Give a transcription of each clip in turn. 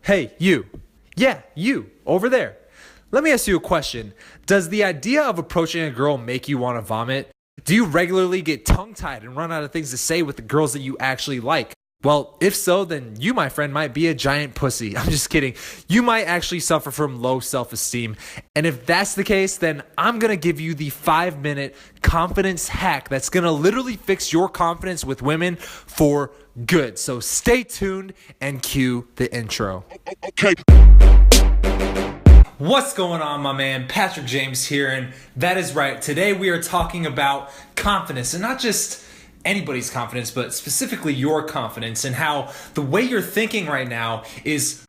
Hey, you. Yeah, you, over there. Let me ask you a question. Does the idea of approaching a girl make you want to vomit? Do you regularly get tongue-tied and run out of things to say with the girls that you actually like? Well, if so, then you, my friend, might be a giant pussy. I'm just kidding. You might actually suffer from low self-esteem. And if that's the case, then I'm going to give you the 5-minute confidence hack that's going to literally fix your confidence with women for good. So stay tuned and cue the intro. Okay. What's going on, my man? Patrick James here, and that is right. Today we are talking about confidence, and not just anybody's confidence, but specifically your confidence, and how the way you're thinking right now is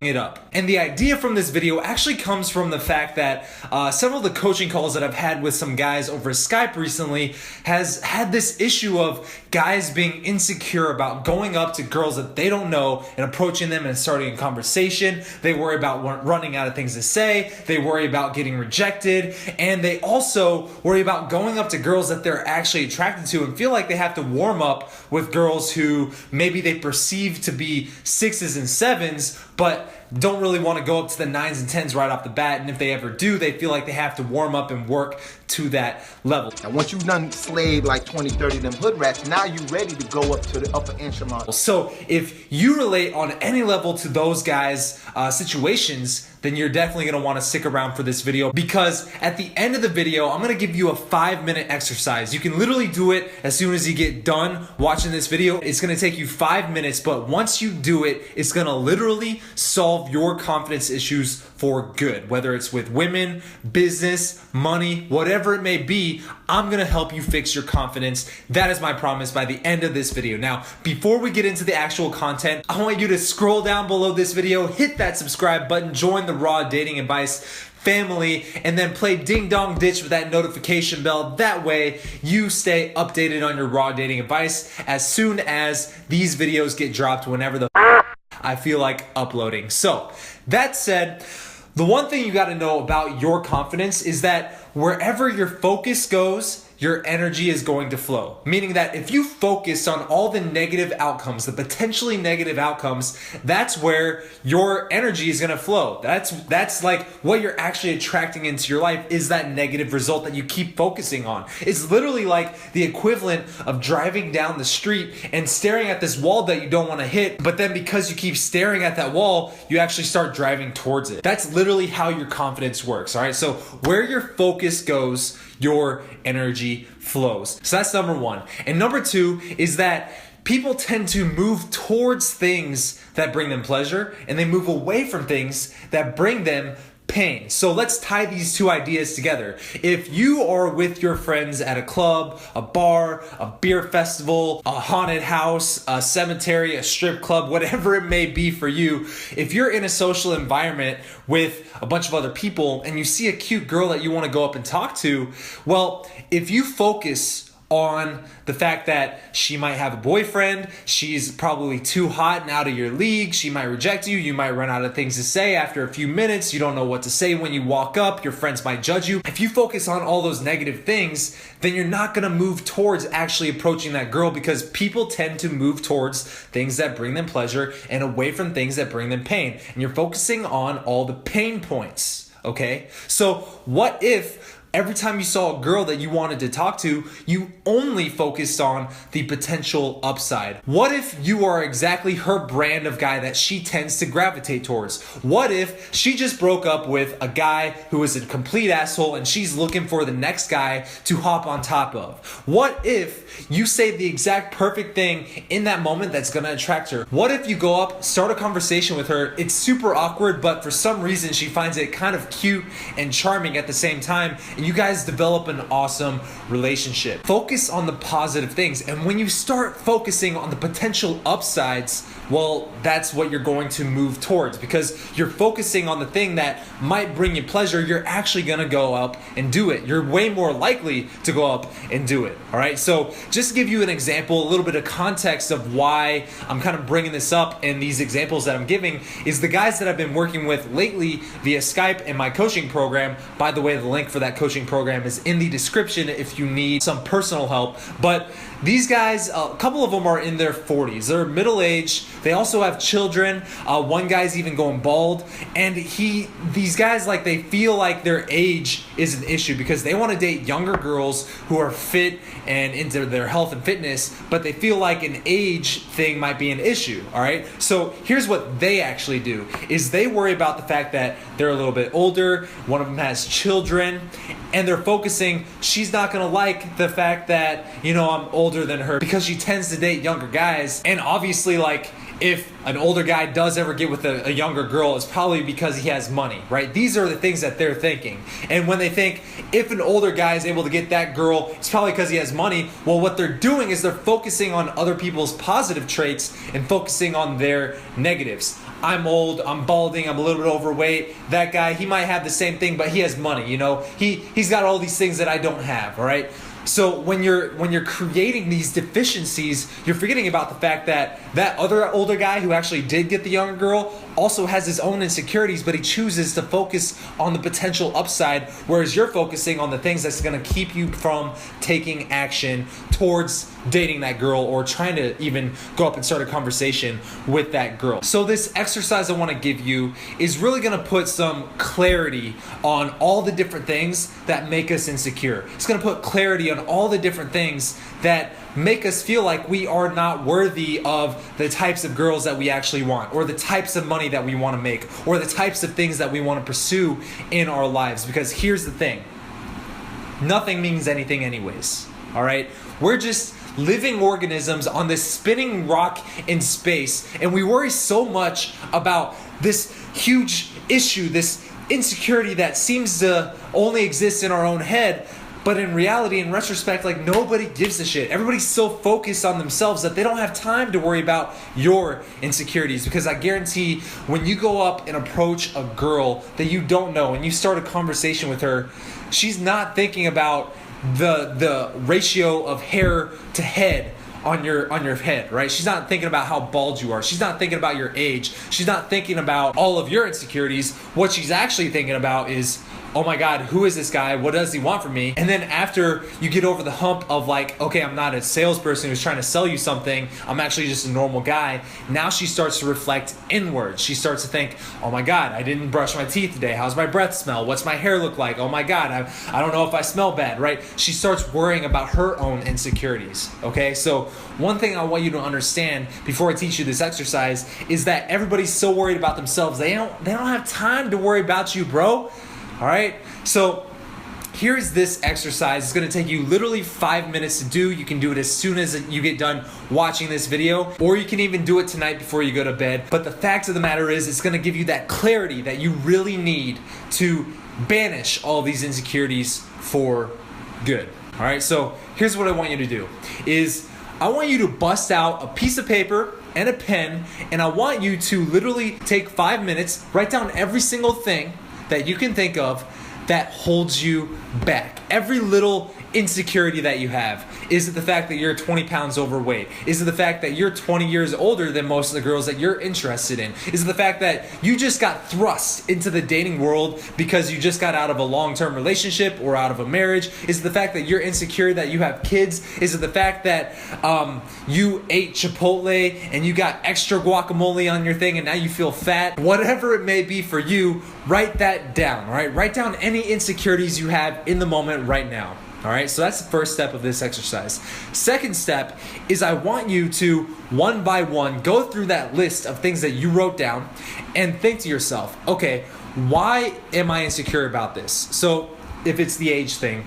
it up. And the idea from this video actually comes from the fact that several of the coaching calls that I've had with some guys over Skype recently has had this issue of guys being insecure about going up to girls that they don't know and approaching them and starting a conversation. They worry about running out of things to say. They worry about getting rejected. And they also worry about going up to girls that they're actually attracted to and feel like they have to warm up with girls who maybe they perceive to be 6s and 7s, but don't really want to go up to the 9s and 10s right off the bat. And if they ever do, they feel like they have to warm up and work to that level. And once you've done slayed like 20, 30 of them hood rats, now you're ready to go up to the upper echelon. So if you relate on any level to those guys' situations, then you're definitely going to want to stick around for this video, because at the end of the video, I'm going to give you a 5-minute exercise. You can literally do it as soon as you get done watching this video. It's going to take you 5 minutes, but once you do it, it's going to literally solve your confidence issues for good. Whether it's with women, business, money, whatever it may be, I'm going to help you fix your confidence. That is my promise by the end of this video. Now, before we get into the actual content, I want you to scroll down below this video, hit that subscribe button, join the Raw Dating Advice family, and then play ding dong ditch with that notification bell. That way you stay updated on your raw dating advice as soon as these videos get dropped, whenever the I feel like uploading. So that said, the one thing you got to know about your confidence is that wherever your focus goes, your energy is going to flow. Meaning that if you focus on all the negative outcomes, the potentially negative outcomes, that's where your energy is gonna flow. That's like what you're actually attracting into your life, is that negative result that you keep focusing on. It's literally like the equivalent of driving down the street and staring at this wall that you don't wanna hit, but then because you keep staring at that wall, you actually start driving towards it. That's literally how your confidence works, all right? So where your focus goes, your energy flows. So that's number one. And number two is that people tend to move towards things that bring them pleasure, and they move away from things that bring them pain. So let's tie these two ideas together. If you are with your friends at a club, a bar, a beer festival, a haunted house, a cemetery, a strip club, whatever it may be for you, if you're in a social environment with a bunch of other people and you see a cute girl that you want to go up and talk to, well, if you focus on the fact that she might have a boyfriend, she's probably too hot and out of your league, she might reject you, you might run out of things to say after a few minutes, you don't know what to say when you walk up, your friends might judge you. If you focus on all those negative things, then you're not gonna move towards actually approaching that girl, because people tend to move towards things that bring them pleasure and away from things that bring them pain. And you're focusing on all the pain points, okay? So what if every time you saw a girl that you wanted to talk to, you only focused on the potential upside? What if you are exactly her brand of guy that she tends to gravitate towards? What if she just broke up with a guy who is a complete asshole and she's looking for the next guy to hop on top of? What if you say the exact perfect thing in that moment that's gonna attract her? What if you go up, start a conversation with her, it's super awkward, but for some reason she finds it kind of cute and charming at the same time, and you guys develop an awesome relationship? Focus on the positive things, and when you start focusing on the potential upsides, well, that's what you're going to move towards, because you're focusing on the thing that might bring you pleasure. You're actually gonna go up and do it. You're way more likely to go up and do it, all right? So just to give you an example, a little bit of context of why I'm kind of bringing this up, and these examples that I'm giving is the guys that I've been working with lately via Skype in my coaching program. By the way, the link for that coaching coaching program is in the description if you need some personal help. But these guys, a couple of them are in their 40s. They're middle-aged. They also have children. One guy's even going bald. And these guys, like, they feel like their age is an issue because they want to date younger girls who are fit and into their health and fitness, but they feel like an age thing might be an issue, all right? So here's what they actually do, is they worry about the fact that they're a little bit older, one of them has children, and they're focusing, she's not gonna like the fact that, you know, I'm older than her because she tends to date younger guys. And obviously, like, if an older guy does ever get with a younger girl, it's probably because he has money, right? These are the things that they're thinking. And when they think, if an older guy is able to get that girl, it's probably because he has money. Well, what they're doing is they're focusing on other people's positive traits and focusing on their negatives. I'm old, I'm balding, I'm a little bit overweight. That guy, he might have the same thing, but he has money, you know? He's got all these things that I don't have, all right? So when you're creating these deficiencies, you're forgetting about the fact that that other older guy who actually did get the younger girl also has his own insecurities, but he chooses to focus on the potential upside, whereas you're focusing on the things that's going to keep you from taking action towards dating that girl or trying to even go up and start a conversation with that girl. So this exercise I want to give you is really going to put some clarity on all the different things that make us insecure. It's going to put clarity on all the different things that make us feel like we are not worthy of the types of girls that we actually want, or the types of money that we want to make, or the types of things that we want to pursue in our lives. Because here's the thing, nothing means anything anyways, all right? We're just living organisms on this spinning rock in space, and we worry so much about this huge issue, this insecurity that seems to only exist in our own head. But in reality, in retrospect, like, nobody gives a shit. Everybody's so focused on themselves that they don't have time to worry about your insecurities. Because I guarantee when you go up and approach a girl that you don't know and you start a conversation with her, she's not thinking about the ratio of hair to head on your head, right? She's not thinking about how bald you are. She's not thinking about your age. She's not thinking about all of your insecurities. What she's actually thinking about is, oh my God, who is this guy? What does he want from me? And then after you get over the hump of like, okay, I'm not a salesperson who's trying to sell you something, I'm actually just a normal guy. Now she starts to reflect inward. She starts to think, oh my God, I didn't brush my teeth today. How's my breath smell? What's my hair look like? Oh my God, I don't know if I smell bad, right? She starts worrying about her own insecurities, okay? So one thing I want you to understand before I teach you this exercise is that everybody's so worried about themselves. They don't have time to worry about you, bro. All right, so here's this exercise. It's gonna take you literally 5 minutes to do. You can do it as soon as you get done watching this video, or you can even do it tonight before you go to bed. But the fact of the matter is, it's gonna give you that clarity that you really need to banish all these insecurities for good. All right, so here's what I want you to do is I want you to bust out a piece of paper and a pen, and I want you to literally take 5 minutes, write down every single thing that you can think of that holds you back. Every little insecurity that you have. Is it the fact that you're 20 pounds overweight? Is it the fact that you're 20 years older than most of the girls that you're interested in? Is it the fact that you just got thrust into the dating world because you just got out of a long-term relationship or out of a marriage? Is it the fact that you're insecure that you have kids? Is it the fact that you ate Chipotle and you got extra guacamole on your thing and now you feel fat? Whatever it may be for you, write that down, all right? Write down any insecurities you have in the moment right now. All right, so that's the first step of this exercise. Second step is I want you to, one by one, go through that list of things that you wrote down and think to yourself, okay, why am I insecure about this? So if it's the age thing,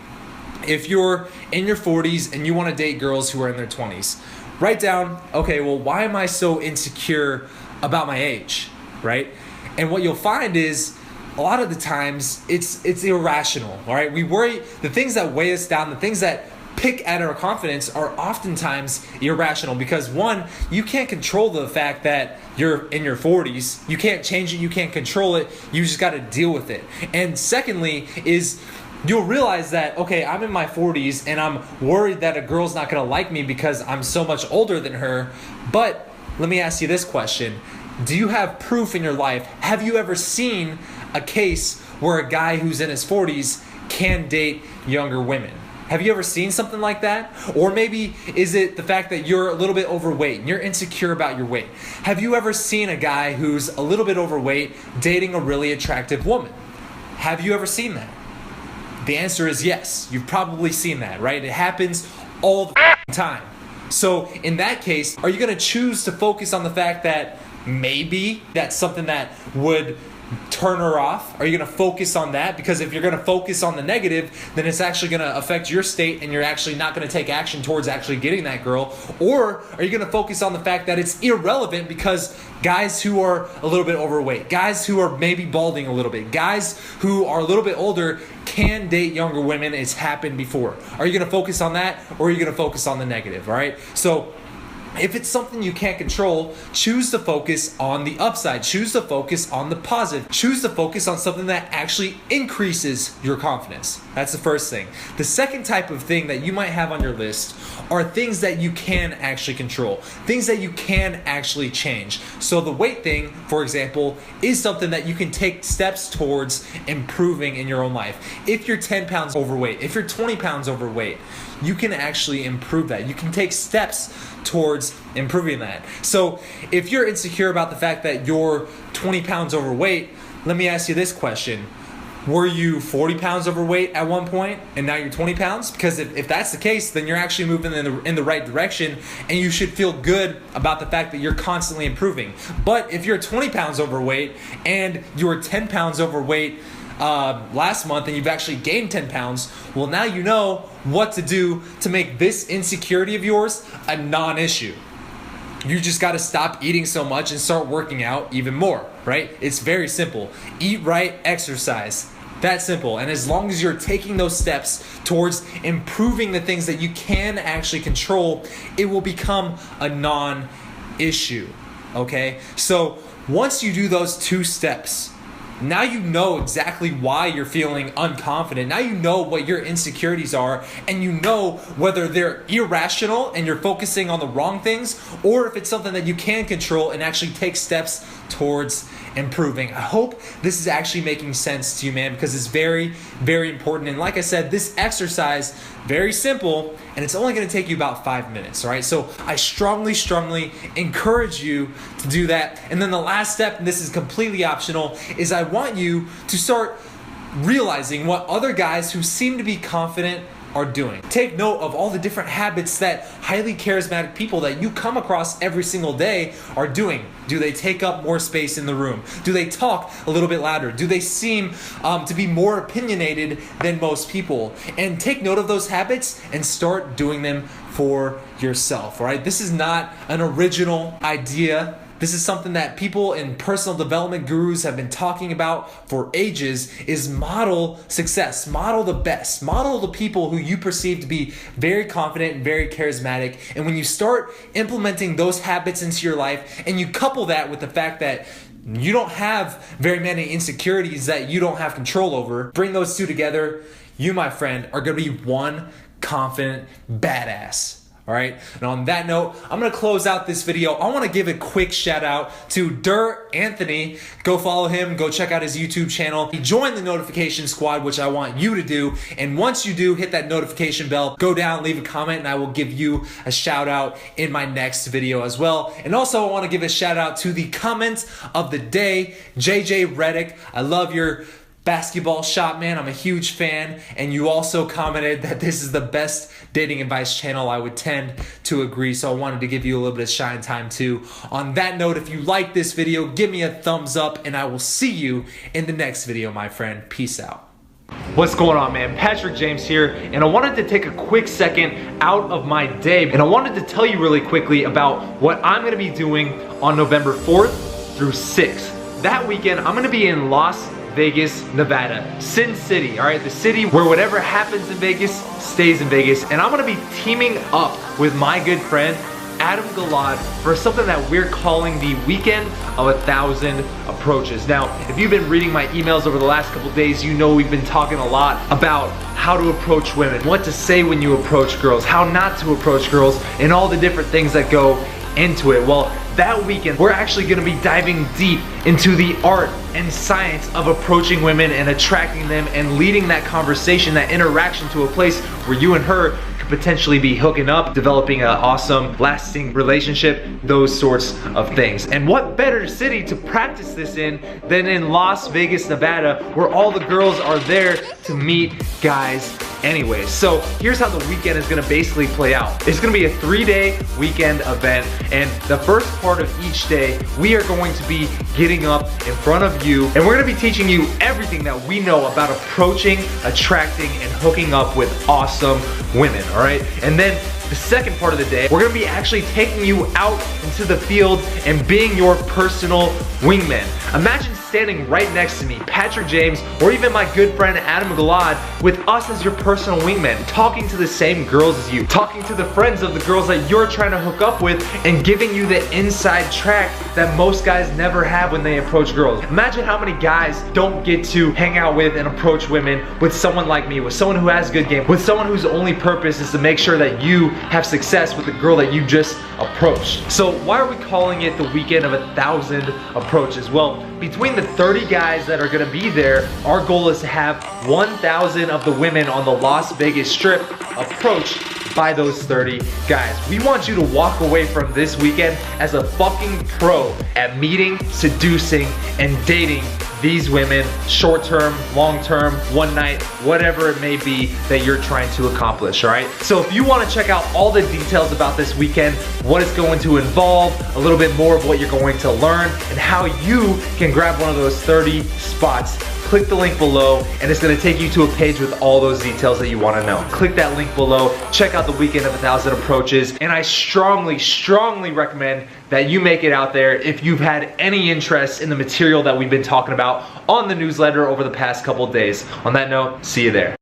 if you're in your 40s and you want to date girls who are in their 20s, write down, okay, well, why am I so insecure about my age, right? And what you'll find is, a lot of the times it's irrational, all right? We worry, the things that weigh us down, the things that pick at our confidence are oftentimes irrational because one, you can't control the fact that you're in your 40s. You can't change it, you can't control it, you just gotta deal with it. And secondly is you'll realize that, okay, I'm in my 40s and I'm worried that a girl's not gonna like me because I'm so much older than her. But let me ask you this question. Do you have proof in your life? Have you ever seen a case where a guy who's in his 40s can date younger women. Have you ever seen something like that? Or maybe is it the fact that you're a little bit overweight and you're insecure about your weight? Have you ever seen a guy who's a little bit overweight dating a really attractive woman? Have you ever seen that? The answer is yes. You've probably seen that, right? It happens all the time. So in that case, are you going to choose to focus on the fact that maybe that's something that would turn her off? Are you going to focus on that? Because if you're going to focus on the negative, then it's actually going to affect your state and you're actually not going to take action towards actually getting that girl. Or are you going to focus on the fact that it's irrelevant because guys who are a little bit overweight, guys who are maybe balding a little bit, guys who are a little bit older can date younger women? It's happened before. Are you going to focus on that, or are you going to focus on the negative? All right. So if it's something you can't control, choose to focus on the upside. Choose to focus on the positive. Choose to focus on something that actually increases your confidence. That's the first thing. The second type of thing that you might have on your list are things that you can actually control, things that you can actually change. So the weight thing, for example, is something that you can take steps towards improving in your own life. If you're 10 pounds overweight, if you're 20 pounds overweight, you can actually improve that. You can take steps towards improving that. So if you're insecure about the fact that you're 20 pounds overweight, let me ask you this question. Were you 40 pounds overweight at one point and now you're 20 pounds? Because if that's the case, then you're actually moving in the right direction and you should feel good about the fact that you're constantly improving. But if you're 20 pounds overweight and you were 10 pounds overweight last month and you've actually gained 10 pounds, well, now you know what to do to make this insecurity of yours a non-issue. You just got to stop eating so much and start working out even more, right? It's very simple. Eat right, exercise. That simple. And as long as you're taking those steps towards improving the things that you can actually control, it will become a non-issue, okay? So once you do those two steps, now you know exactly why you're feeling unconfident. Now you know what your insecurities are, and you know whether they're irrational and you're focusing on the wrong things, or if it's something that you can control and actually take steps towards improving. I hope this is actually making sense to you, man, because it's very, very important. And like I said, this exercise, very simple, and it's only going to take you about 5 minutes, all right? So I strongly, strongly encourage you to do that. And then the last step, and this is completely optional, is I want you to start realizing what other guys who seem to be confident are doing. Take note of all the different habits that highly charismatic people that you come across every single day are doing. Do they take up more space in the room? Do they talk a little bit louder? Do they seem to be more opinionated than most people? And take note of those habits and start doing them for yourself, all right? This is not an original idea. This is something that people in personal development gurus have been talking about for ages, is model success, model the best, model the people who you perceive to be very confident and very charismatic. And when you start implementing those habits into your life and you couple that with the fact that you don't have very many insecurities that you don't have control over, bring those two together, you, my friend, are going to be one confident badass. All right, and on that note, I'm going to close out this video. I want to give a quick shout out to Anthony. Go follow him. Go check out his YouTube channel. Join the notification squad, which I want you to do. And once you do, hit that notification bell. Go down, leave a comment, and I will give you a shout out in my next video as well. And also, I want to give a shout out to the comment of the day, JJ Reddick. I love your basketball shot, man. I'm a huge fan. And you also commented that this is the best dating advice channel. I would tend to agree. So I wanted to give you a little bit of shine time too. On that note, if you like this video, give me a thumbs up and I will see you in the next video, my friend. Peace out. What's going on, man? Patrick James here, and I wanted to take a quick second out of my day, and I wanted to tell you really quickly about what I'm going to be doing on November 4th through 6th. That weekend, I'm going to be in Las Vegas, Nevada, Sin City, all right? The city where whatever happens in Vegas stays in Vegas. And I'm gonna be teaming up with my good friend, Adam Galad, for something that we're calling the Weekend of 1,000 Approaches. Now, if you've been reading my emails over the last couple days, you know we've been talking a lot about how to approach women, what to say when you approach girls, how not to approach girls, and all the different things that go into it. Well, that weekend, we're actually gonna be diving deep into the art and science of approaching women and attracting them and leading that conversation, that interaction to a place where you and her could potentially be hooking up, developing an awesome, lasting relationship, those sorts of things. And what better city to practice this in than in Las Vegas, Nevada, where all the girls are there to meet guys anyways. So here's how the weekend is gonna basically play out. It's gonna be a 3-day weekend event, and the first part of each day, we are going to be getting up in front of you, and we're gonna be teaching you everything that we know about approaching, attracting, and hooking up with awesome women, all right? And then the second part of the day, we're gonna be actually taking you out into the field and being your personal wingman. Imagine standing right next to me, Patrick James, or even my good friend Adam Galad, with us as your personal wingman, talking to the same girls as you, talking to the friends of the girls that you're trying to hook up with, and giving you the inside track that most guys never have when they approach girls. Imagine how many guys don't get to hang out with and approach women with someone like me, with someone who has good game, with someone whose only purpose is to make sure that you have success with the girl that you just approached. So why are we calling it the weekend of 1,000 approaches? Well, between the 30 guys that are gonna be there, our goal is to have 1,000 of the women on the Las Vegas Strip approached by those 30 guys. We want you to walk away from this weekend as a fucking pro at meeting, seducing, and dating these women, short term, long term, one night, whatever it may be that you're trying to accomplish, all right? So if you wanna check out all the details about this weekend, what it's going to involve, a little bit more of what you're going to learn, and how you can grab one of those 30 spots, click the link below, and it's gonna take you to a page with all those details that you wanna know. Click that link below, check out the weekend of 1,000 approaches, and I strongly, strongly recommend that you make it out there if you've had any interest in the material that we've been talking about on the newsletter over the past couple of days. On that note, see you there.